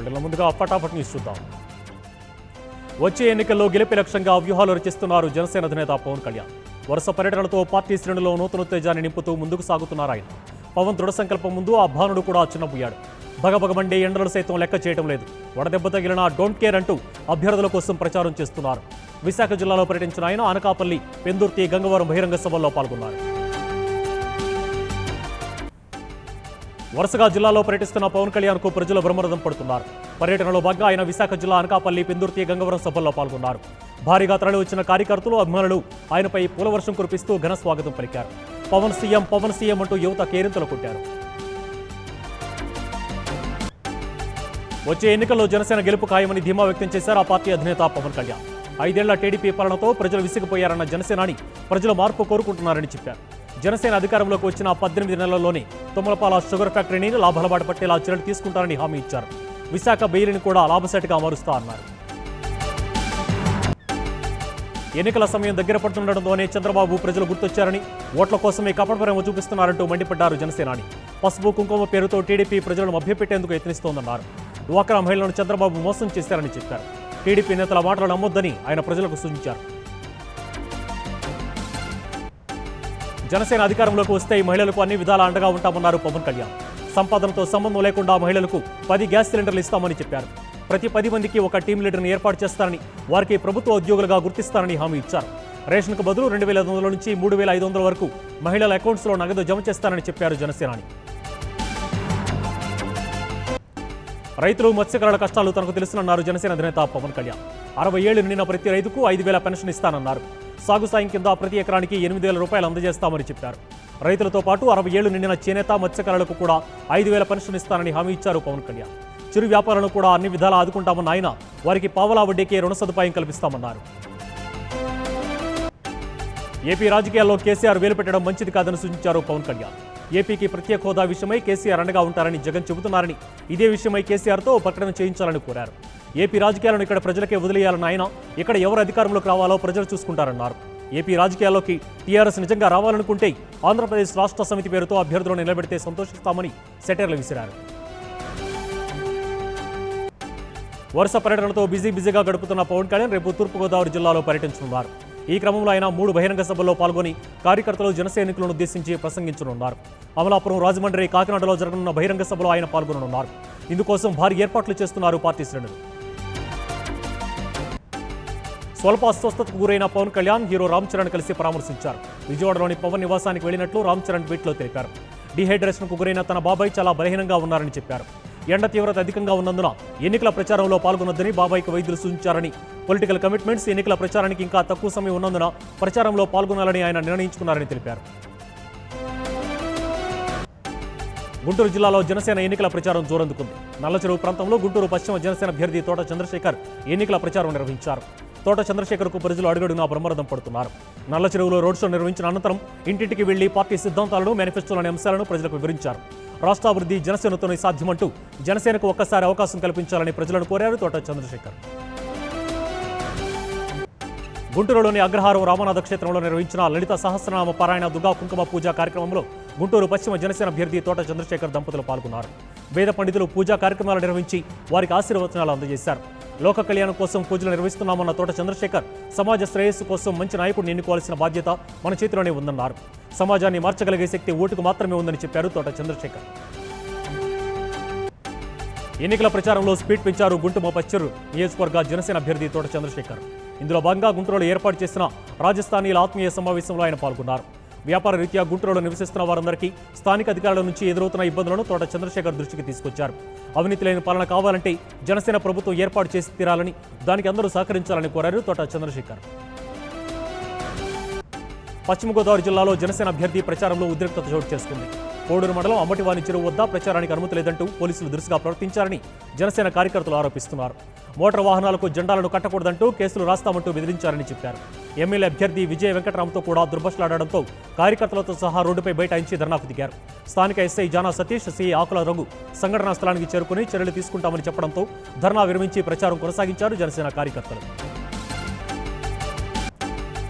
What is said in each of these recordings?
వీళ్ళ ముందుగా ఫటాఫట్ న్యూస్ చూద్దాం. వచ్చే ఎన్నికల్లో గెలిపే లక్ష్యంగా వ్యూహాలు రచిస్తున్నారు జనసేన అధినేత పవన్ కళ్యాణ్. వరుస పర్యటనలతో పార్టీ శ్రేణుల్లో నూతనోత్తేజాన్ని నింపుతూ ముందుకు సాగుతున్నారు ఆయన. పవన్ దృఢ సంకల్పం ముందు ఆ భానుడు కూడా చిన్నపోయాడు. భగభగమండే ఎండలు సైతం లెక్క చేయడం లేదు. వడదెబ్బ తగిలినా డోంట్ కేర్ అంటూ అభ్యర్థుల కోసం ప్రచారం చేస్తున్నారు. విశాఖ జిల్లాలో పర్యటించిన ఆయన అనకాపల్లి, పెందుర్తి, గంగవరం బహిరంగ సభల్లో పాల్గొన్నారు. వరుసగా జిల్లాలో పర్యటిస్తున్న పవన్ కళ్యాణ్కు ప్రజలు బ్రహ్మరథం పడుతున్నారు. పర్యటనలో భాగంగా ఆయన విశాఖ జిల్లా అనకాపల్లి, పెందుర్తి, గంగవరం సభల్లో పాల్గొన్నారు. భారీగా తరలి వచ్చిన కార్యకర్తలు, అభిమానులు ఆయనపై పూలవర్షం కురిపిస్తూ ఘన స్వాగతం పలికారు. పవన్ సీఎం, పవన్ సీఎం అంటూ యువత కేరింతలు కొట్టారు. వచ్చే ఎన్నికల్లో జనసేన గెలుపు ఖాయమని ధీమా వ్యక్తం చేశారు ఆ పార్టీ అధినేత పవన్ కళ్యాణ్. 5 ఏళ్ల టీడీపీ పాలనతో ప్రజలు విసిగిపోయారన్న జనసేనాని ప్రజలు మార్పు కోరుకుంటున్నారని చెప్పారు. జనసేన అధికారంలోకి వచ్చిన 18 నెలల్లోనే తుమ్మలపాల షుగర్ ఫ్యాక్టరీని లాభాల బాట పట్టేలా చర్యలు తీసుకుంటారని హామీ ఇచ్చారు. విశాఖ బెయిల్ని కూడా లాభసాటిగా మారుస్తా అన్నారు. ఎన్నికల సమయం దగ్గర పడుతుండటంతోనే చంద్రబాబు ప్రజలు గుర్తొచ్చారని, ఓట్ల కోసమే కపట ప్రేమ చూపిస్తున్నారంటూ మండిపడ్డారు జనసేనాని. పసుపు కుంకుమ పేరుతో టీడీపీ ప్రజలను మభ్యపెట్టేందుకు యత్నిస్తోందన్నారు. డ్వాక్రా మహిళలను చంద్రబాబు మోసం చేశారని చెప్పారు. టీడీపీ నేతల మాటలు నమ్మొద్దని ఆయన ప్రజలకు సూచించారు. జనసేన అధికారంలోకి వస్తే ఈ మహిళలకు అన్ని విధాలా అండగా ఉంటామన్నారు పవన్ కళ్యాణ్. సంపాదనతో సంబంధం లేకుండా మహిళలకు 10 గ్యాస్ సిలిండర్లు ఇస్తామని చెప్పారు. ప్రతి 10 మందికి ఒక టీం లీడర్ని ఏర్పాటు చేస్తారని, వారికి ప్రభుత్వ ఉద్యోగులుగా గుర్తిస్తారని హామీ ఇచ్చారు. రేషన్కు బదులు 2,500 నుంచి 3,500 వరకు మహిళల అకౌంట్స్లో నగదు జమ చేస్తారని చెప్పారు జనసేనాని. రైతులు, మత్స్యకారుల కష్టాలు తనకు తెలుసునన్నారు జనసేన అధినేత పవన్ కళ్యాణ్. 60 ఏళ్లు నిండిన ప్రతి రైతుకు 5,000 పెన్షన్ ఇస్తానన్నారు. సాగు సాయం కింద ప్రతి ఎకరానికి 8,000 రూపాయలు అందజేస్తామని చెప్పారు. రైతులతో పాటు 60 ఏళ్లు నిండిన చేనేత, మత్స్యకారులకు కూడా 5,000 పెన్షన్ ఇస్తానని హామీ ఇచ్చారు పవన్ కళ్యాణ్. చిరు వ్యాపారులను కూడా అన్ని విధాలా ఆదుకుంటామన్న ఆయన వారికి పావలా వడ్డీకే రుణ సదుపాయం కల్పిస్తామన్నారు. ఏపీ రాజకీయాల్లో కేసీఆర్ వేలు పెట్టడం మంచిది కాదని సూచించారు పవన్ కళ్యాణ్. ఏపీకి ప్రత్యేక హోదా విషయమై కేసీఆర్ అండగా ఉంటారని జగన్ చెబుతున్నారని, ఇదే విషయమై కేసీఆర్తో ప్రకటన చేయించాలని కోరారు. ఏపీ రాజకీయాలను ఇక్కడ ప్రజలకే వదిలేయాలని ఆయన, ఇక్కడ ఎవరు అధికారంలోకి రావాలో ప్రజలు చూసుకుంటారన్నారు. ఏపీ రాజకీయాల్లోకి టీఆర్ఎస్ నిజంగా రావాలనుకుంటే ఆంధ్రప్రదేశ్ రాష్ట్ర సమితి పేరుతో అభ్యర్థులను నిలబెడితే సంతోషిస్తామని సెటైర్లు విసిరారు. వరుస పర్యటనలతో బిజీగా గడుపుతున్న పవన్ కళ్యాణ్ రేపు తూర్పుగోదావరి జిల్లాలో పర్యటించనున్నారు. ఈ క్రమంలో ఆయన 3 బహిరంగ సభల్లో పాల్గొని కార్యకర్తలు, జనసైనికులను ఉద్దేశించి ప్రసంగించనున్నారు. అమలాపురం, రాజమండ్రి, కాకినాడలో జరగనున్న బహిరంగ సభలో ఆయన పాల్గొననున్నారు. ఇందుకోసం భారీ ఏర్పాట్లు చేస్తున్నారు పార్టీ శ్రేణులు. స్వల్ప అస్వస్థతకు గురైన పవన్ కళ్యాణ్ హీరో రామ్ చరణ్ కలిసి పరామర్శించారు. విజయవాడలోని పవన్ నివాసానికి వెళ్లినట్లు రామ్ చరణ్ ట్వీట్లో తెలిపారు. డీహైడ్రేషన్కు గురైన తన బాబాయ్ చాలా బలహీనంగా ఉన్నారని చెప్పారు. ఎండ తీవ్రత అధికంగా ఉన్నందున ఎన్నికల ప్రచారంలో పాల్గొనొద్దని బాబాయ్కి వైద్యులు సూచించారని, పొలిటికల్ కమిట్మెంట్స్, ఎన్నికల ప్రచారానికి ఇంకా తక్కువ సమయం ఉన్నందున ప్రచారంలో పాల్గొనాలని ఆయన నిర్ణయించుకున్నారని తెలిపారు. గుంటూరు జిల్లాలో జనసేన ఎన్నికల ప్రచారం జోరందుకుంది. నల్లచెరువు ప్రాంతంలో గుంటూరు పశ్చిమ జనసేన అభ్యర్థి తోట చంద్రశేఖర్ ఎన్నికల ప్రచారం నిర్వహించారు. తోట చంద్రశేఖర్కు ప్రజలు అడుగడుగునా బ్రహ్మరథం పడుతున్నారు. నల్లచెరువులో రోడ్ షో నిర్వహించిన అనంతరం ఇంటింటికి వెళ్లి పార్టీ సిద్ధాంతాలను, మేనిఫెస్టోలోని అంశాలను ప్రజలకు వివరించారు. రాష్ట్రాభివృద్ధి జనసేనతోనే సాధ్యమంటూ జనసేనకు ఒక్కసారి అవకాశం కల్పించాలని ప్రజలను కోరారు తోట చంద్రశేఖర్. గుంటూరులోని అగ్రహారం రామనాథ క్షేత్రంలో నిర్వహించిన లలిత సహస్రనామ పారాయణ, దుర్గా కుంకుమ పూజా కార్యక్రమంలో గుంటూరు పశ్చిమ జనసేన అభ్యర్థి తోట చంద్రశేఖర్ దంపతులు పాల్గొన్నారు. వేద పండితులు పూజా కార్యక్రమాలు నిర్వహించి వారికి ఆశీర్వచనాలు అందజేశారు. లోక కళ్యాణం కోసం పూజలు నిర్వహిస్తున్నామన్న తోట చంద్రశేఖర్, సమాజ శ్రేయస్సు కోసం మంచి నాయకుడిని ఎన్నుకోవాల్సిన బాధ్యత మన చేతిలోనే ఉందన్నారు. సమాజాన్ని మార్చగలిగే శక్తి ఓటుకు మాత్రమే ఉందని చెప్పారు తోట చంద్రశేఖర్. ఎన్నికల ప్రచారంలో స్పీడ్ పెంచారు గుంటూరు పశ్చిమ నియోజకవర్గ జనసేన అభ్యర్థి తోట చంద్రశేఖర్. ఇందులో భాగంగా గుంటూరులో ఏర్పాటు చేసిన రాజస్థానీల ఆత్మీయ సమావేశంలో ఆయన పాల్గొన్నారు. వ్యాపార రీత్యా గుంటూరులో నివసిస్తున్న వారందరికీ స్థానిక అధికారుల నుంచి ఎదురవుతున్న ఇబ్బందులను తోట చంద్రశేఖర్ దృష్టికి తీసుకొచ్చారు. అవినీతి లేని పాలన కావాలంటే జనసేన ప్రభుత్వం ఏర్పాటు చేసి తీరాలని, దానికి అందరూ సహకరించాలని కోరారు తోట చంద్రశేఖర్. పశ్చిమ గోదావరి జిల్లాలో జనసేన అభ్యర్థి ప్రచారంలో ఉద్రిక్తత చోటు చేసుకుంది. కోడూరు మండలం అమ్మటివాని చెరువు వద్ద ప్రచారానికి అనుమతి లేదంటూ పోలీసులు దురుసుగా ప్రవర్తించారని జనసేన కార్యకర్తలు ఆరోపిస్తున్నారు. మోటార్ వాహనాలకు జెండాలను కట్టకూడదంటూ కేసులు రాస్తామంటూ బెదిరించారని చెప్పారు. ఎమ్మెల్యే అభ్యర్థి విజయ వెంకటరామ్తో కూడా దుర్భాషలాడడంతో కార్యకర్తలతో సహా రోడ్డుపై బైఠాయించి ధర్నాకు దిగారు. స్థానిక ఎస్ఐ జానా సతీష్, సిఐ ఆకుల రఘు సంఘటనా స్థలానికి చేరుకుని చర్యలు తీసుకుంటామని చెప్పడంతో ధర్నా విరమించి ప్రచారం కొనసాగించారు జనసేన కార్యకర్తలు.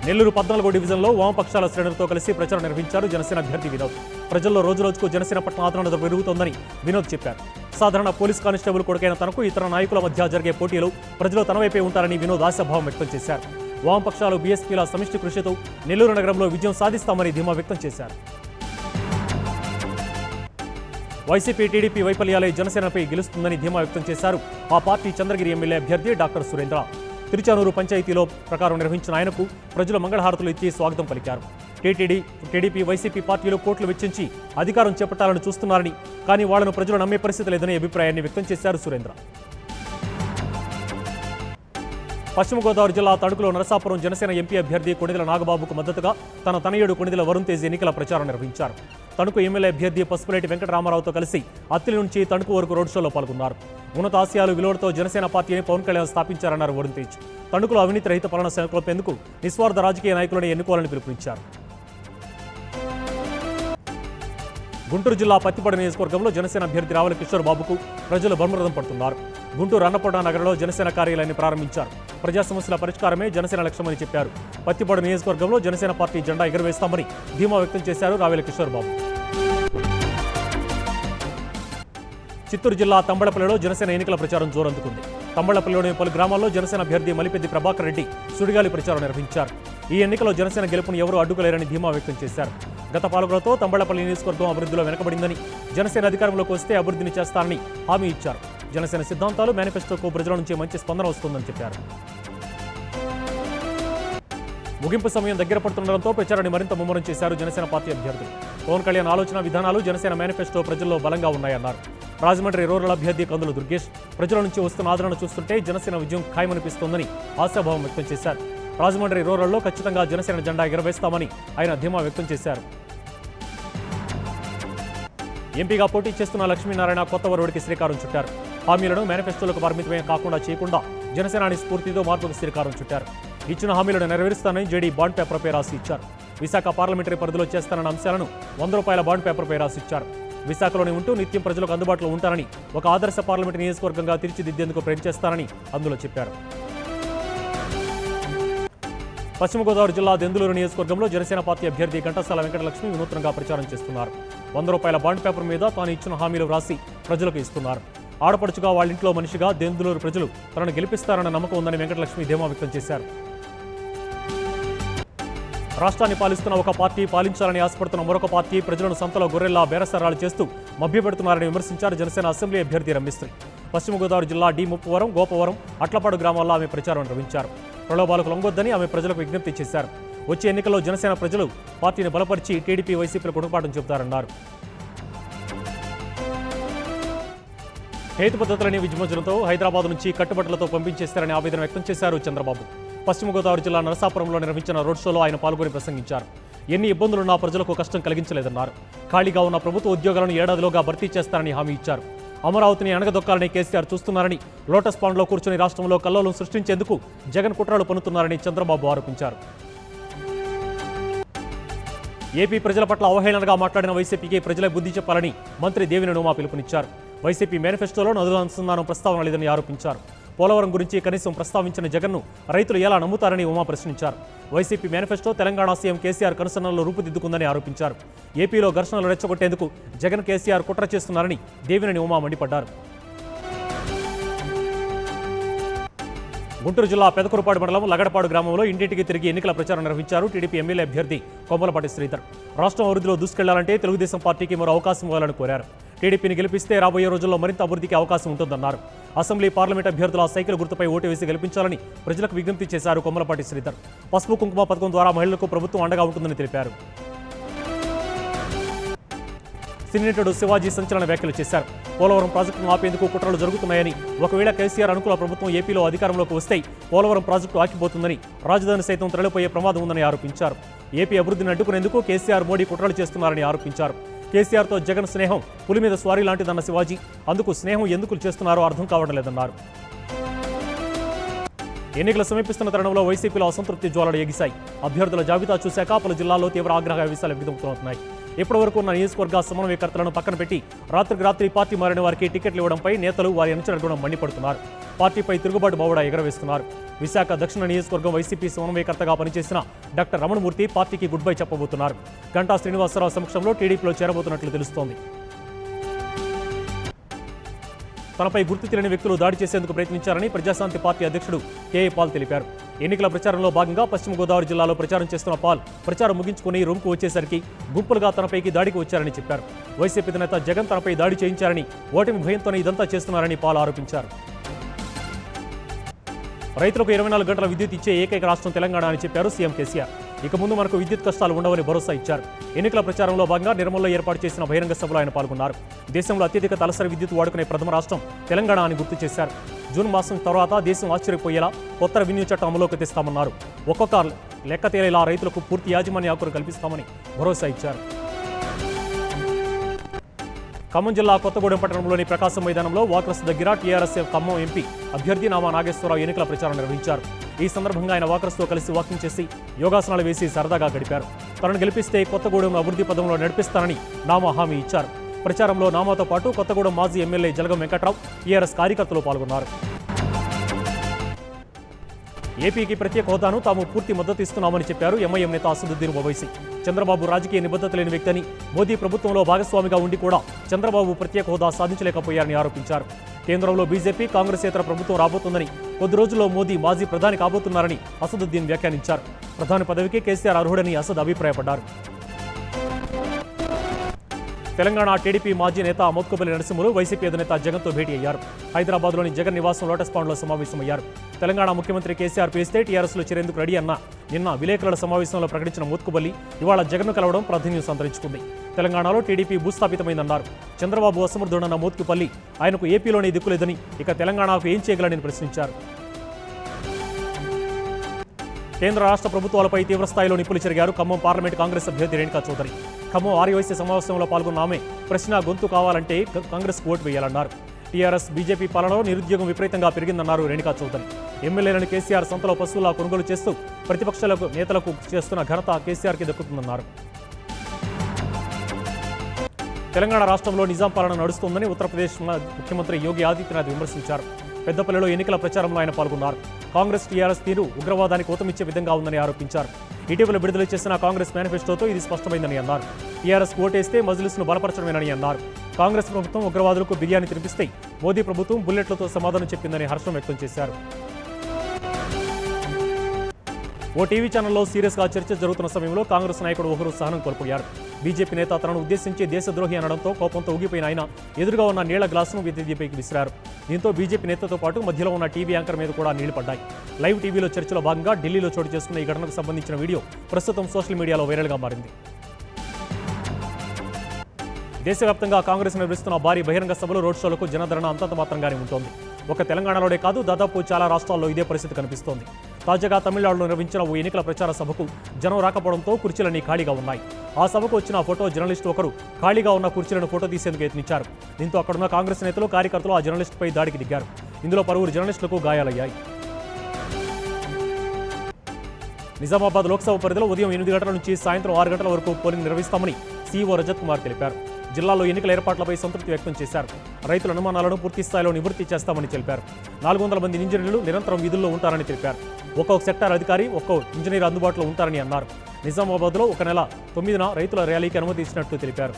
నెల్లూరు 14వ డివిజన్లో వామపక్షాల శ్రేణులతో కలిసి ప్రచారం నిర్వహించారు జనసేన అభ్యర్థి వినోద్. ప్రజల్లో రోజురోజుకు జనసేన పట్ల ఆదరణ పెరుగుతోందని వినోద్ చెప్పారు. సాధారణ పోలీస్ కానిస్టేబుల్ కొడుకైన తనకు ఇతర నాయకుల మధ్య జరిగే పోటీలో ప్రజలు తన వైపే ఉంటారని వినోద్ ఆశాభావం వ్యక్తం చేశారు. వామపక్షాలు బీఎస్పీల సమిష్టి కృషితో నెల్లూరు నగరంలో విజయం సాధిస్తామని ధీమా వ్యక్తం చేశారు. వైసీపీ టీడీపీ వైఫల్యాలే జనసేనపై గెలుస్తుందని ధీమా వ్యక్తం చేశారు ఆ పార్టీ చంద్రగిరి ఎమ్మెల్యే అభ్యర్థి డాక్టర్ సురేంద్ర. తిరుచానూరు పంచాయతీలో ప్రకారం నిర్వహించిన ఆయనకు ప్రజలు మంగళహారతులు ఇచ్చి స్వాగతం పలికారు. టీడీపీ వైసీపీ పార్టీలు కోట్లు వెచ్చించి అధికారం చేపట్టాలని చూస్తున్నారని, కానీ వాళ్లను ప్రజలు నమ్మే పరిస్థితి లేదనే అభిప్రాయాన్ని వ్యక్తం చేశారు సురేంద్ర. పశ్చిమ గోదావరి జిల్లా తణుకులో నరసాపురం జనసేన ఎంపీ అభ్యర్థి కొణిదెల నాగబాబుకు మద్దతుగా తన తనయుడు కొణిదెల వరుణ్ తేజ్ ఎన్నికల ప్రచారం నిర్వహించారు. తణుకు ఎమ్మెల్యే అభ్యర్థి పసుపులేటి వెంకటరామారావుతో కలిసి అత్తిలి నుంచి తణుకు వరకు రోడ్ షోలో పాల్గొన్నారు. ఉన్నత ఆశయాలు విలువలతో జనసేన పార్టీని పవన్ కళ్యాణ్ స్థాపించారన్నారు వరుణ్ తేజ్. తణుకులో అవినీతి రహిత పాలన నెలకొల్పేందుకు నిస్వార్థ రాజకీయ నాయకులను ఎన్నుకోవాలని పిలుపునిచ్చారు. గుంటూరు జిల్లా పత్తిపాడు నియోజకవర్గంలో జనసేన అభ్యర్థి రావుల కిషోర్ బాబుకు ప్రజలు బ్రహ్మరథం పడుతున్నారు. గుంటూరు అన్నపూర్ణ నగరంలో జనసేన కార్యాలయాన్ని ప్రారంభించారు. ప్రజా సమస్యల పరిష్కారమే జనసేన లక్ష్యమని చెప్పారు. పత్తిపాడు నియోజకవర్గంలో జనసేన పార్టీ జెండా ఎగురవేస్తామని ధీమా వ్యక్తం చేశారు రావుల కిషోర్ బాబు. చిత్తూరు జిల్లా తంబళ్లపల్లిలో జనసేన ఎన్నికల ప్రచారం జోరందుకుంది. తంబళ్లపల్లిలోని పలు గ్రామాల్లో జనసేన అభ్యర్థి మలిపెద్ది ప్రభాకర్ రెడ్డి సుడిగాలి ప్రచారం నిర్వహించారు. ఈ ఎన్నికలో జనసేన గెలుపును ఎవరూ అడ్డుకోలేరని ధీమా వ్యక్తం చేశారు. గత పాలకులతో తంబళ్లపల్లి నియోజకవర్గం అభివృద్ధిలో వెనకబడిందని, జనసేన అధికారంలోకి వస్తే అభివృద్ధిని చేస్తారని హామీ ఇచ్చారు. జనసేన సిద్ధాంతాలు మేనిఫెస్టోకు ప్రజల నుంచి మంచి స్పందన వస్తుందని చెప్పారు. ముగింపు సమయం దగ్గర పడుతుండటంతో ప్రచారాన్ని మరింత ముమ్మరం చేశారు జనసేన పార్టీ అభ్యర్థులు. పవన్ కళ్యాణ్ ఆలోచన విధానాలు జనసేన మేనిఫెస్టో ప్రజల్లో బలంగా ఉన్నాయన్నారు. రాజమండ్రి రూరల్ అభ్యర్థి కందుల దుర్గేష్ ప్రజల నుంచి వస్తున్న ఆదరణ చూస్తుంటే జనసేన విజయం ఖాయమనిపిస్తోందని ఆశాభావం వ్యక్తం చేశారు. రాజమండ్రి రూరల్లో ఖచ్చితంగా జనసేన జెండా ఎగరవేస్తామని ఆయన ధీమా వ్యక్తం చేశారు. ఎంపీగా పోటీ చేస్తున్న లక్ష్మీనారాయణ కొత్త ఒరవడికి శ్రీకారం చుట్టారు. హామీలను మేనిఫెస్టోలకు పరిమితమే కాకుండా చేయకుండా జనసేనాని స్ఫూర్తితో మార్పుకు శ్రీకారం చుట్టారు. ఇచ్చిన హామీలను నెరవేరుస్తానని జేడీ బాండ్ పేపర్పై రాసి ఇచ్చారు. విశాఖ పార్లమెంటరీ పరిధిలో చేస్తానన్న అంశాలను ₹100 బాండ్ పేపర్పై రాసి ఇచ్చారు. విశాఖలోనే ఉంటూ నిత్యం ప్రజలకు అందుబాటులో ఉంటానని, ఒక ఆదర్శ పార్లమెంటు నియోజకవర్గంగా తీర్చిదిద్దేందుకు ప్రయత్నిస్తానని అందులో చెప్పారు. పశ్చిమ గోదావరి జిల్లా దెందులూరు నియోజకవర్గంలో జనసేన పార్టీ అభ్యర్థి ఘంటసాల వెంకటలక్ష్మి వినూత్నంగా ప్రచారం చేస్తున్నారు. ₹100 బాండ్ పేపర్ మీద తాను ఇచ్చిన హామీలు రాసి ప్రజలకు ఇస్తున్నారు. ఆడపడుచుగా వాళ్ళింట్లో మనిషిగా దెందులూరు ప్రజలు తనను గెలిపిస్తారన్న నమ్మకం ఉందని వెంకటలక్ష్మి ధీమా వ్యక్తం చేశారు. రాష్ట్రాన్ని పాలిస్తున్న ఒక పార్టీ పాలించాలని ఆశపడుతున్న మరొక పార్టీ ప్రజలను సంతలో గొర్రెల్లా బేరసారాలు చేస్తూ మభ్యపెడుతున్నారని విమర్శించారు జనసేన అసెంబ్లీ అభ్యర్థి రమ్మిస్త్రీ. పశ్చిమ గోదావరి జిల్లా డి ముప్పవరం, గోపవరం, అట్లపాడు గ్రామాల్లో ఆమె ప్రచారం నిర్వహించారు. ప్రలోభాలకు లొంగొద్దని ఆమె ప్రజలకు విజ్ఞప్తి చేశారు. వచ్చే ఎన్నికల్లో జనసేన ప్రజలు పార్టీని బలపరిచి టీడీపీ వైసీపీలకు గుణపాఠం చెబుతారన్నారు. హేతు పద్ధతులని విమర్శలతో హైదరాబాద్ నుంచి కట్టుబట్టలతో పంపించేస్తారని ఆవేదన వ్యక్తం చేశారు చంద్రబాబు. పశ్చిమ గోదావరి జిల్లా నరసాపురంలో నిర్వహించిన రోడ్ షోలో ఆయన పాల్గొని ప్రసంగించారు. ఎన్ని ఇబ్బందులున్నా ప్రజలకు కష్టం కలిగించలేదన్నారు. ఖాళీగా ఉన్న ప్రభుత్వ ఉద్యోగాలను ఏడాదిలోగా భర్తీ చేస్తారని హామీ ఇచ్చారు. అమరావతిని అణగదొక్కాలని కేసీఆర్ చూస్తున్నారని, లోటస్ పాండ్లో కూర్చుని రాష్ట్రంలో కల్లోలం సృష్టించేందుకు జగన్ కుట్రలు పన్నుతున్నారని చంద్రబాబు ఆరోపించారు. ఏపీ ప్రజల పట్ల అవహేళనగా మాట్లాడిన వైసీపీకి ప్రజలే బుద్ధి చెప్పాలని మంత్రి దేవినేని ఉమా పిలుపునిచ్చారు. వైసీపీ మేనిఫెస్టోలో నదుల అనుసంధానం ప్రస్తావన లేదని ఆరోపించారు. పోలవరం గురించి కనీసం ప్రస్తావించిన జగన్ను రైతులు ఎలా నమ్ముతారని ఉమా ప్రశ్నించారు. YCP manifesto Telangana CM KCR కనుసన్నల్లో రూపుదిద్దుకుందని ఆరోపించారు. ఏపీలో ఘర్షణలు రెచ్చగొట్టేందుకు జగన్ కేసీఆర్ కుట్ర చేస్తున్నారని దేవినేని ఉమా మండిపడ్డారు. గుంటూరు జిల్లా పెదకూరుపాడు మండలం లగడపాడు గ్రామంలో ఇంటింటికి తిరిగి ఎన్నికల ప్రచారం నిర్వహించారు టీడీపీ ఎమ్మెల్యే అభ్యర్థి కొమ్మలపాటి శ్రీధర్. రాష్ట్రం అభివృద్ధిలో దూసుకెళ్లాలంటే తెలుగుదేశం పార్టీకి మరో అవకాశం ఇవ్వాలని కోరారు. టీడీపీని గెలిపిస్తే రాబోయే రోజుల్లో మరింత అభివృద్ధికి అవకాశం ఉంటుందన్నారు. అసెంబ్లీ, పార్లమెంట్ అభ్యర్థుల సైకిల్ గుర్తుపై ఓటు వేసి గెలిపించాలని ప్రజలకు విజ్ఞప్తి చేశారు కొమ్మలపాటి శ్రీధర్. పసుపు కుంకుమ పథకం ద్వారా మహిళలకు ప్రభుత్వం అండగా ఉంటుందని తెలిపారు. సినీ నటుడు శివాజీ సంచలన వ్యాఖ్యలు చేశారు. పోలవరం ప్రాజెక్టును ఆపేందుకు కుట్రలు జరుగుతున్నాయని, ఒకవేళ కేసీఆర్ అనుకూల ప్రభుత్వం ఏపీలో అధికారంలోకి వస్తే పోలవరం ప్రాజెక్టు ఆగిపోతుందని, రాజధాని సైతం తరలిపోయే ప్రమాదం ఉందని ఆరోపించారు. ఏపీ అభివృద్ధిని అడ్డుకునేందుకు కేసీఆర్, మోడీ కుట్రలు చేస్తున్నారని ఆరోపించారు. కేసీఆర్తో జగన్ స్నేహం పులి మీద స్వారీ లాంటిదన్న శివాజీ అందుకు స్నేహం ఎందుకు చేస్తున్నారో అర్థం కావడం లేదన్నారు. ఎన్నికలు సమీపిస్తున్న తరుణంలో వైసీపీలో అసంతృప్తి జ్వాలలు ఎగిశాయి. అభ్యర్థుల జాబితా చూశాక పలు జిల్లాల్లో తీవ్ర ఆగ్రహ విషయాలు వ్యక్తమవుతున్నాయి. ఇప్పటివరకు ఉన్న నియోజకవర్గ సమన్వయకర్తలను పక్కన పెట్టి రాత్రికి రాత్రి పార్టీ మారిన వారికి టికెట్లు ఇవ్వడంపై నేతలు వారి అనుచరులు మండిపడుతున్నారు. పార్టీపై తిరుగుబాటు బావుడా ఎగరవేస్తున్నారు. విశాఖ దక్షిణ నియోజకవర్గం వైసీపీ సమన్వయకర్తగా పనిచేసిన డాక్టర్ రమణమూర్తి పార్టీకి గుడ్ బై చెప్పబోతున్నారు. గంటా శ్రీనివాసరావు సమక్షంలో టీడీపీలో చేరబోతున్నట్లు తెలుస్తోంది. తనపై గుర్తు తెలియని వ్యక్తులు దాడి చేసేందుకు ప్రయత్నించారని ప్రజాశాంతి పార్టీ అధ్యక్షుడు కేఏ పాల్ తెలిపారు. ఎన్నికల ప్రచారంలో భాగంగా పశ్చిమ గోదావరి జిల్లాలో ప్రచారం చేస్తున్న పాల్ ప్రచారం ముగించుకుని రూమ్కు వచ్చేసరికి గుంపులుగా తనపైకి దాడికి వచ్చారని చెప్పారు. వైసీపీ నేత జగన్ తనపై దాడి చేయించారని, ఓటమి భయంతోనే ఇదంతా చేస్తున్నారని పాల్ ఆరోపించారు. రైతులకు 24 గంటల విద్యుత్ ఇచ్చే ఏకైక రాష్ట్రం తెలంగాణ అని చెప్పారు సీఎం కేసీఆర్. ఇక ముందు మనకు విద్యుత్ కష్టాలు ఉండవని భరోసా ఇచ్చారు. ఎన్నికల ప్రచారంలో భాగంగా నిర్మల్లో ఏర్పాటు చేసిన బహిరంగ సభలో ఆయన పాల్గొన్నారు. దేశంలో అత్యధిక తలసరి విద్యుత్ వాడుకునే ప్రథమ రాష్ట్రం తెలంగాణ అని గుర్తు చేశారు. జూన్ మాసం తర్వాత దేశం ఆశ్చర్యపోయేలా కొత్త రెవెన్యూ చట్టం అమలులోకి తెస్తామన్నారు. ఒక్కొక్క లెక్క తేలేలా రైతులకు పూర్తి యాజమాన్య హక్కులు కల్పిస్తామని భరోసా ఇచ్చారు. ఖమ్మం జిల్లా కొత్తగూడెం పట్టణంలోని ప్రకాశం మైదానంలో వాకర్స్ దగ్గర టీఆర్ఎస్ ఖమ్మం ఎంపీ అభ్యర్థి నామా నాగేశ్వరరావు ఎన్నికల ప్రచారం నిర్వహించారు. ఈ సందర్భంగా ఆయన వాకర్స్తో కలిసి వాకింగ్ చేసి యోగాసనాలు వేసి సరదాగా గడిపారు. తనను గెలిపిస్తే కొత్తగూడెం అభివృద్ధి పదంలో నడిపిస్తానని నామా హామీ ఇచ్చారు. ప్రచారంలో నామాతో పాటు కొత్తగూడెం మాజీ ఎమ్మెల్యే జలగం వెంకట్రావు, టీఆర్ఎస్ కార్యకర్తలు పాల్గొన్నారు. ఏపీకి ప్రత్యేక హోదాను తాము పూర్తి మద్దతు ఇస్తున్నామని చెప్పారు ఎంఐఎం నేత అసదుద్దీన్ ఓవైసీ. చంద్రబాబు రాజకీయ నిబద్ధత లేని వ్యక్తిని, మోదీ ప్రభుత్వంలో భాగస్వామిగా ఉండి కూడా చంద్రబాబు ప్రత్యేక హోదా సాధించలేకపోయారని ఆరోపించారు. కేంద్రంలో బీజేపీ, కాంగ్రెసేతర ప్రభుత్వం రాబోతుందని, కొద్ది రోజుల్లో మోదీ మాజీ ప్రధాని కాబోతున్నారని అసదుద్దీన్ వ్యాఖ్యానించారు. ప్రధాని పదవికి కేసీఆర్ అర్హుడని అసద్ అభిప్రాయపడ్డారు. తెలంగాణ టీడీపీ మాజీ నేత మోత్కుపల్లి నరసింహులు వైసీపీ అధినేత జగన్తో భేటీ అయ్యారు. హైదరాబాద్లోని జగన్ నివాసం లోటస్ పాండ్లో సమావేశమయ్యారు. తెలంగాణ ముఖ్యమంత్రి కేసీఆర్ పిలిస్తే టీఆర్ఎస్లో చేరేందుకు రెడీ అన్న నిన్న విలేకరుల సమావేశంలో ప్రకటించిన మోత్కుపల్లి ఇవాళ జగన్ను కలవడం ప్రాధాన్యం సంతరించుకుంది. తెలంగాణలో టీడీపీ భూస్థాపితమైందన్నారు. చంద్రబాబు అసమర్థుడన్న మోత్కుపల్లి ఆయనకు ఏపీలోనే దిక్కులేదని, ఇక తెలంగాణకు ఏం చేయగలనని ప్రశ్నించారు. కేంద్ర రాష్ట్ర ప్రభుత్వాలపై తీవ్రస్థాయిలో నిప్పులు చెరిగారు ఖమ్మం పార్లమెంట్ కాంగ్రెస్ అభ్యర్థి రేణుకా చౌదరి. ఖమ్మం ఆర్యవైశ్య సమావేశంలో పాల్గొన్న ఆమె ప్రశ్న గొంతు కావాలంటే కాంగ్రెస్ ఓటు వేయాలన్నారు. టీఆర్ఎస్ బీజేపీ పాలనలో నిరుద్యోగం విపరీతంగా పెరిగిందన్నారు రేణుకా చౌదరి. ఎమ్మెల్యేలను కేసీఆర్ సంతలో పశువులా కొనుగోలు చేస్తూ ప్రతిపక్షాలకు నేతలకు చేస్తున్న ఘనత కేసీఆర్కి దక్కుతుందన్నారు. తెలంగాణ రాష్ట్రంలో నిజాం పాలన నడుస్తోందని ఉత్తరప్రదేశ్ ముఖ్యమంత్రి యోగి ఆదిత్యనాథ్ విమర్శించారు. పెద్దపల్లిలో ఎన్నికల ప్రచారంలో ఆయన పాల్గొన్నారు. కాంగ్రెస్ టీఆర్ఎస్ తీరు ఉగ్రవాదానికి ఊతమిచ్చే విధంగా ఉందని ఆరోపించారు. ఇటీవల విడుదల చేసిన కాంగ్రెస్ మేనిఫెస్టోతో ఇది స్పష్టమైందని అన్నారు. టీఆర్ఎస్ ఓటేస్తే మజ్లిస్ను బలపరచడమేనని అన్నారు. కాంగ్రెస్ ప్రభుత్వం ఉగ్రవాదులకు బిర్యానీ తినిపిస్తే మోదీ ప్రభుత్వం బుల్లెట్లతో సమాధానం చెప్పిందని హర్షం వ్యక్తం చేశారు. ఓ టీవీ ఛానల్లో సీరియస్గా చర్చ జరుగుతున్న సమయంలో కాంగ్రెస్ నాయకుడు ఒకరు సహనం కోల్పోయారు. బీజేపీ నేత తనను ఉద్దేశించి దేశద్రోహి అనడంతో కోపంతో ఊగిపోయిన ఆయన ఎదురుగా ఉన్న నీళ్ల గ్లాసును విద్యుత్పైకి విసిరారు. దీంతో బీజేపీ నేతతో పాటు మధ్యలో ఉన్న టీవీ యాంకర్ మీద కూడా నీళ్లు పడ్డాయి. లైవ్ టీవీలో చర్చలో భాగంగా ఢిల్లీలో చోటు చేసుకున్న ఈ ఘటనకు సంబంధించిన వీడియో ప్రస్తుతం సోషల్ మీడియాలో వైరల్గా మారింది. దేశవ్యాప్తంగా కాంగ్రెస్ నిర్వహిస్తున్న భారీ బహిరంగ సభలు, రోడ్ షోలకు జనాదరణ అంతంత మాత్రంగానే ఉంటుంది. ఒక తెలంగాణలోనే కాదు, దాదాపు చాలా రాష్ట్రాల్లో ఇదే పరిస్థితి కనిపిస్తోంది. తాజాగా తమిళనాడులో నిర్వహించిన ఓ ఎన్నికల ప్రచార సభకు జనం రాకపోవడంతో కుర్చీలన్నీ ఖాళీగా ఉన్నాయి. ఆ సభకు వచ్చిన ఫోటో జర్నలిస్టు ఒకరు ఖాళీగా ఉన్న కుర్చీలను ఫోటో తీసేందుకు యత్నించారు. దీంతో అక్కడున్న కాంగ్రెస్ నేతలు, కార్యకర్తలు ఆ జర్నలిస్టుపై దాడికి దిగారు. ఇందులో పలువురు జర్నలిస్టులకు గాయాలయ్యాయి. నిజామాబాద్ లోక్సభ పరిధిలో ఉదయం 8 గంటల నుంచి సాయంత్రం 6 గంటల వరకు పోలింగ్ నిర్వహిస్తామని సీఈఓ రజత్ కుమార్ తెలిపారు. జిల్లాలో ఎన్నికల ఏర్పాట్లపై సంతృప్తి వ్యక్తం చేశారు. రైతుల అనుమానాలను పూర్తి స్థాయిలో నివృత్తి చేస్తామని తెలిపారు. 400 మంది ఇంజనీర్లు నిరంతరం విధుల్లో ఉంటారని తెలిపారు. ఒక్కొక్క సెక్టార్ అధికారి, ఒక్కో ఇంజనీర్ అందుబాటులో ఉంటారని అన్నారు. నిజామాబాద్లో ఒక నెల 9న రైతుల ర్యాలీకి అనుమతి ఇచ్చినట్టు తెలిపారు.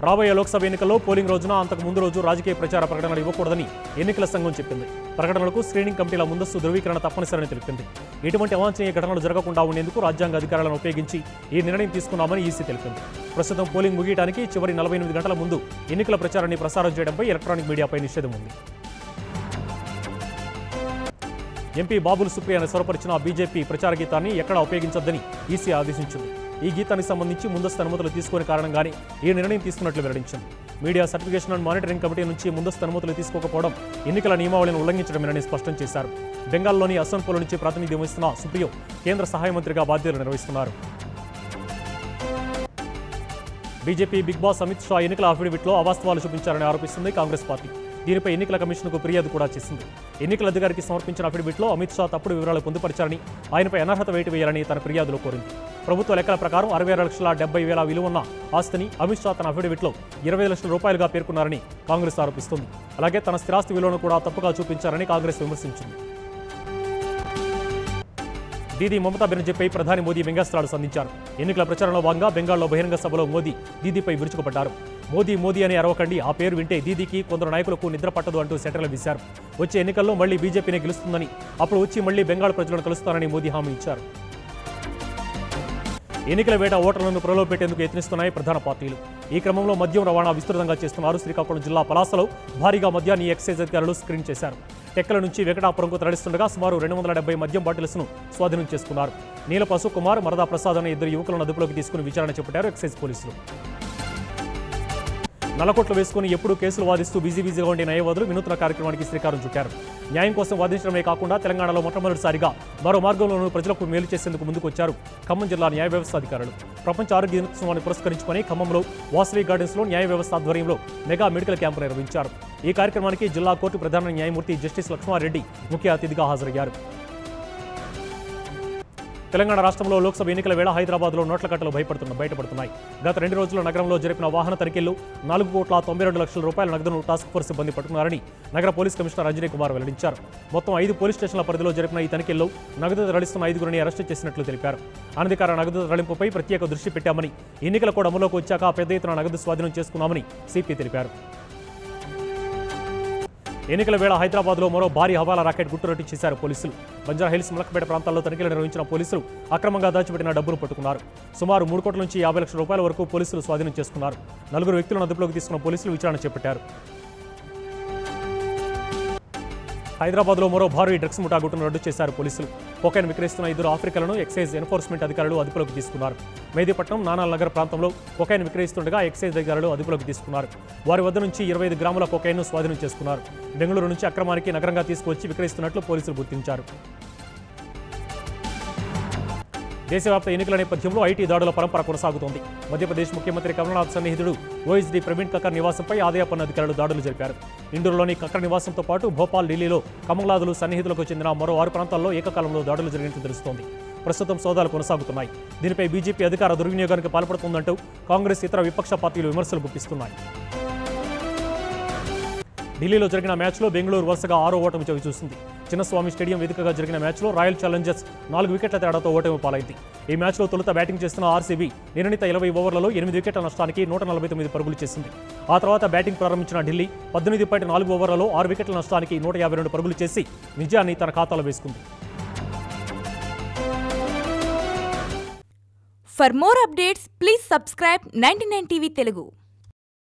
రాబోయే లోక్సభ ఎన్నికల్లో పోలింగ్ రోజున అంతకు ముందు రోజు రాజకీయ ప్రచార ప్రకటనలు ఇవ్వకూడదని ఎన్నికల సంఘం చెప్పింది. ప్రకటనలకు స్క్రీనింగ్ కమిటీల ముందస్తు ధృవీకరణ తప్పనిసరని తెలిపింది. ఎటువంటి అవాంఛనీయ ఘటనలు జరగకుండా ఉండేందుకు రాజ్యాంగ అధికారాలను ఉపయోగించి ఈ నిర్ణయం తీసుకున్నామని ఈసీ తెలిపింది. ప్రస్తుతం పోలింగ్ ముగియడానికి చివరి 48 గంటల ముందు ఎన్నికల ప్రచారాన్ని ప్రసారం చేయడంపై ఎలక్ట్రానిక్ మీడియాపై నిషేధం ఉంది. ఎంపీ బాబుల్ సుప్రియాను స్వరపరిచిన బీజేపీ ప్రచార గీతాన్ని ఎక్కడా ఉపయోగించొద్దని ఈసీ ఆదేశించింది. ఈ గీతానికి సంబంధించి ముందస్తు అనుమతులు తీసుకునే కారణంగానే ఈ నిర్ణయం తీసుకున్నట్లు వెల్లడించింది. Media certification and monitoring committee నుంచి ముందస్తు అనుమతులు తీసుకోకపోవడం ఎన్నికల నియమావళిని ఉల్లంఘించడమేనని స్పష్టం చేశారు. బెంగాల్లోని అసన్పూర్ నుంచి ప్రాతినిధ్యం వహిస్తున్న సుప్రియో కేంద్ర సహాయ మంత్రిగా బాధ్యతలు నిర్వహిస్తున్నారు. BJP big boss Amit Shah ఎన్నికల అఫిడవిట్లో అవాస్తవాలు చూపించారని ఆరోపిస్తుంది కాంగ్రెస్ పార్టీ. దీనిపై ఎన్నికల కమిషన్కు ఫిర్యాదు కూడా చేసింది. ఎన్నికల అధికారికి సమర్పించిన అఫిడవిట్లో అమిత్ షా తప్పుడు వివరాలు పొందుపరిచారని, ఆయనపై అనర్హత వేటు వేయాలని తన ఫిర్యాదులో కోరింది. ప్రభుత్వ లెక్కల ప్రకారం 66,70,000 విలువన్న ఆస్తిని అమిత్ షా తన అఫిడవిట్లో 20 లక్షల రూపాయలుగా పేర్కొన్నారని కాంగ్రెస్ ఆరోపిస్తోంది. అలాగే తన స్థిరాస్తి విలువను కూడా తప్పుగా చూపించారని కాంగ్రెస్ విమర్శించింది. దీదీ మమతా బెనర్జీపై ప్రధాని మోదీ వ్యంగ్యాస్త్రాలు సంధించారు. ఎన్నికల ప్రచారంలో భాగంగా బెంగాల్లో బహిరంగ సభలో మోదీ దీదీపై విరుచుకుపడ్డారు. మోదీ మోదీ అని అరవకండి, ఆ పేరు వింటే దీదీకి కొందరు నాయకులకు నిద్ర పట్టదు అంటూ సెటర్లు వీశారు. వచ్చే ఎన్నికల్లో మళ్లీ బీజేపీనే గెలుస్తుందని, అప్పుడు వచ్చి మళ్లీ బెంగాల్ ప్రజలను కలుస్తారని మోదీ హామీ ఇచ్చారు. ఎన్నికల వేట ఓటర్లను ప్రలోభపెట్టేందుకు యత్నిస్తున్నాయి ప్రధాన పార్టీలు. ఈ క్రమంలో మద్యం రవాణా విస్తృతంగా చేస్తున్నారు. శ్రీకాకుళం జిల్లా పలాసలో భారీగా మద్యాన్ని ఎక్సైజ్ అధికారులు స్క్రీన్ చేశారు. టెక్కల నుంచి వెంకటాపురంకు తరలిస్తుండగా సుమారు 270 మద్యం బాటిల్స్ను స్వాధీనం చేసుకున్నారు. నీలపు అశోక్ కుమార్, మరదా ప్రసాద్ అనే 2 యువకులను అదుపులోకి తీసుకుని విచారణ చేపట్టారు ఎక్సైజ్ పోలీసులు. నల్లకొట్లు వేసుకుని ఎప్పుడూ కేసులు వాదిస్తూ బిజీగా ఉండే న్యాయవాదులు వినూత్న కార్యక్రమానికి శ్రీకారం చుట్టారు. న్యాయం కోసం వాదించడమే కాకుండా తెలంగాణలో మొట్టమొదటిసారిగా మరో మార్గంలోనూ ప్రజలకు మేలు చేసేందుకు ముందుకొచ్చారు ఖమ్మం జిల్లా న్యాయ వ్యవస్థ అధికారులు. ప్రపంచ ఆరోగ్య దినోత్సవాన్ని పురస్కరించుకుని ఖమ్మంలో వాసవి గార్డెన్స్లో న్యాయ వ్యవస్థ ఆధ్వర్యంలో మెగా మెడికల్ క్యాంపు నిర్వహించారు. ఈ కార్యక్రమానికి జిల్లా కోర్టు ప్రధాన న్యాయమూర్తి జస్టిస్ లక్ష్మారెడ్డి ముఖ్య అతిథిగా హాజరయ్యారు. తెలంగాణ రాష్ట్రంలో లోక్సభ ఎన్నికల వేళ హైదరాబాద్లో నోట్ల కట్టలు బయటపడుతున్నాయి. గత 2 రోజుల్లో నగరంలో జరిపిన వాహన తనిఖీల్లో 4,92,00,000 రూపాయల నగదును టాస్క్ ఫోర్స్ సిబ్బంది పట్టుకున్నారని నగర పోలీస్ కమిషనర్ అంజనీ కుమార్ వెల్లడించారు. మొత్తం 5 పోలీస్ స్టేషన్ల పరిధిలో జరిపిన ఈ తనిఖీల్లో నగదు తరలిస్తున్న 5గురిని అరెస్టు చేసినట్లు తెలిపారు. అనధికార నగదు తరలింపుపై ప్రత్యేక దృష్టి పెట్టామని, ఎన్నికల కోడ్ అమలులోకి వచ్చాక పెద్ద ఎత్తున నగదు స్వాధీనం చేసుకున్నామని సిపి తెలిపారు. ఎన్నికల వేళ హైదరాబాద్లో మరో భారీ హవాలా రాకెట్ గుట్టురట్టు చేశారు పోలీసులు. బంజారాహిల్స్, మలక్పేట ప్రాంతాల్లో తనిఖీలు నిర్వహించిన పోలీసులు అక్రమంగా దాచిపెట్టిన డబ్బును పట్టుకున్నారు. సుమారు 3 కోట్ల నుంచి 50 లక్షల రూపాయల వరకు పోలీసులు స్వాధీనం చేసుకున్నారు. 4 వ్యక్తులను అదుపులోకి తీసుకున్న పోలీసులు విచారణ చేపట్టారు. హైదరాబాద్లో మరో భారీ డ్రగ్స్ ముఠా గుట్టును రద్దు చేశారు పోలీసులు. కొకైన్ విక్రయిస్తున్న 2 ఆఫ్రికలను ఎక్సైజ్ ఎన్ఫోర్స్మెంట్ అధికారులు అదుపులోకి తీసుకున్నారు. మెహదీపట్నం, నానాల్ నగర్ ప్రాంతంలో కొకైన్ విక్రయిస్తుండగా ఎక్సైజ్ అధికారులు అదుపులోకి తీసుకున్నారు. వారి వద్ద నుంచి 25 గ్రాముల కొకైన్ను స్వాధీనం చేసుకున్నారు. బెంగళూరు నుంచి అక్రమానికి నగరంగా తీసుకువచ్చి విక్రయిస్తున్నట్లు పోలీసులు గుర్తించారు. దేశవ్యాప్త ఎన్నికల నేపథ్యంలో ఐటీ దాడుల పరంపర కొనసాగుతోంది. మధ్యప్రదేశ్ ముఖ్యమంత్రి కమల్నాథ్ సన్నిహితుడు ఓఎస్డీ ప్రవీణ్ కక్కర్ నివాసంపై ఆదాయ పన్ను అధికారులు దాడులు జరిపారు. ఇండోర్లోని కక్కర్ నివాసంతో పాటు భోపాల్, ఢిల్లీలో కమల్నాథులు సన్నిహితులకు చెందిన మరో 6 ప్రాంతాల్లో ఏకకాలంలో దాడులు జరిగినట్లు తెలుస్తోంది. ప్రస్తుతం సోదాలు కొనసాగుతున్నాయి. దీనిపై బీజేపీ అధికార దుర్వినియోగానికి పాల్పడుతోందంటూ కాంగ్రెస్, ఇతర విపక్ష పార్టీలు విమర్శలు గుప్పిస్తున్నాయి. ఢిల్లీలో జరిగిన మ్యాచ్లో బెంగళూరు వరుసగా 6వ ఓటమి చవిచూసింది. చిన్నస్వామి స్టేడియం వేదికగా జరిగిన మ్యాచ్లో రాయల్ ఛాలెంజర్స్ 4 వికెట్ల తేడాతో ఓటమి పాలైంది. ఈ మ్యాచ్లో తొలుత బ్యాటింగ్ చేస్తున్న ఆర్సీబీ నిర్ణీత 20 ఓవర్లలో 8 వికెట్ల నష్టానికి 149 పరుగులు చేసింది. ఆ తర్వాత బ్యాటింగ్ ప్రారంభించిన ఢిల్లీ 18.4 ఓవర్లలో 6 వికెట్ల నష్టానికి 152 పరుగులు చేసి విజయాన్ని తన ఖాతాలో వేసుకుంది. For more updates, please subscribe 99 TV Telugu.